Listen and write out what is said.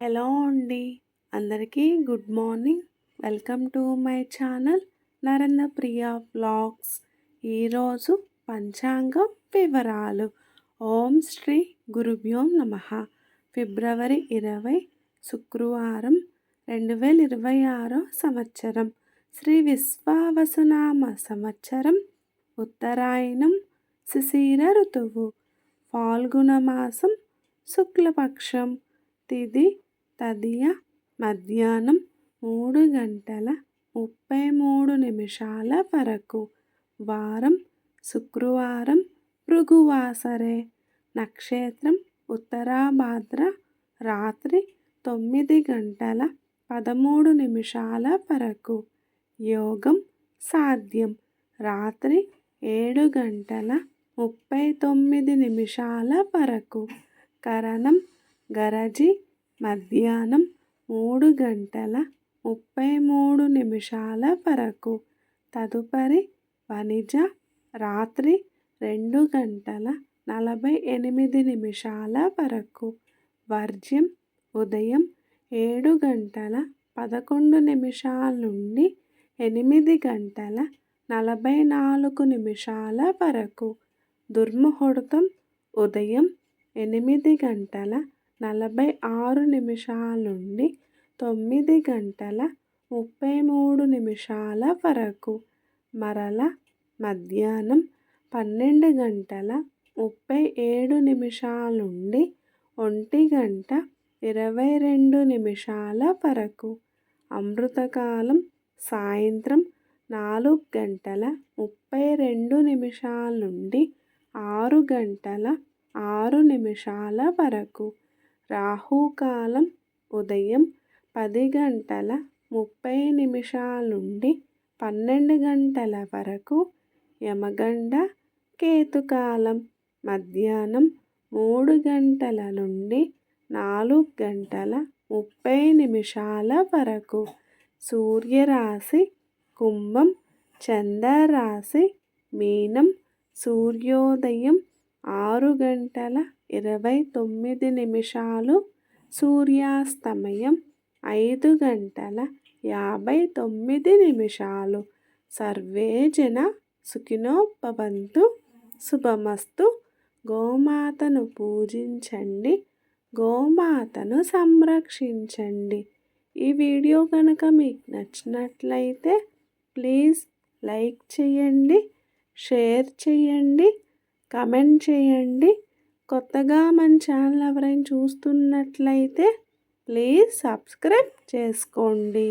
Hello అండి. అందరికీ good morning. Welcome to my channel Narendra Priya vlogs. ఈరోజు పంచాంగం వివరాలు. ఓం శ్రీ గురుభ్యో నమః. ఫిబ్రవరి 20 శుక్రవారం 2026 సంవత్సరం. శ్రీ విశ్వావసునామ సంవత్సరం. ఉత్తరాయణం. శిశిర ఋతువు. ఫాల్గుణ మాసం. శుక్లపక్షం. తిథి తదియ. మధ్యాహ్నం 3:33 వరకు. వారం శుక్రవారం. భృగువాసరే. నక్షత్రం ఉత్తరాభాద్ర. రాత్రి 9:13 వరకు. యోగం సాధ్యం రాత్రి 7:39 వరకు. కరణం గరజి మధ్యాహ్నం 3:33 వరకు. తదుపరి వనిజ రాత్రి 2:48 వరకు. వర్జ్యం ఉదయం 7:11 నుండి 8:44 వరకు. దుర్ముహూర్తం ఉదయం 8:46 నుండి 9:33 వరకు. మరల మధ్యాహ్నం 12:37 నుండి 1:22 వరకు. అమృతకాలం సాయంత్రం 4:32 నుండి 6:06 వరకు. రాహుకాలం ఉదయం 10:30 నుండి 12 వరకు. యమగండ కేతుకాలం మధ్యాహ్నం 3 నుండి 4:30 వరకు. సూర్యరాశి కుంభం. చంద్రరాశి మీనం. సూర్యోదయం 6:29. సూర్యాస్తమయం 5:59. సర్వే జన సుఖినో భవంతు. శుభమస్తు. గోమాతను పూజించండి. గోమాతను సంరక్షించండి. ఈ వీడియో కనుక మీకు నచ్చినట్లయితే ప్లీజ్ లైక్ చేయండి, షేర్ చేయండి, కమెంట్ చేయండి. కొత్తగా మన ఛానల్ ఎవరైనా చూస్తున్నట్లయితే ప్లీజ్ సబ్స్క్రైబ్ చేసుకోండి.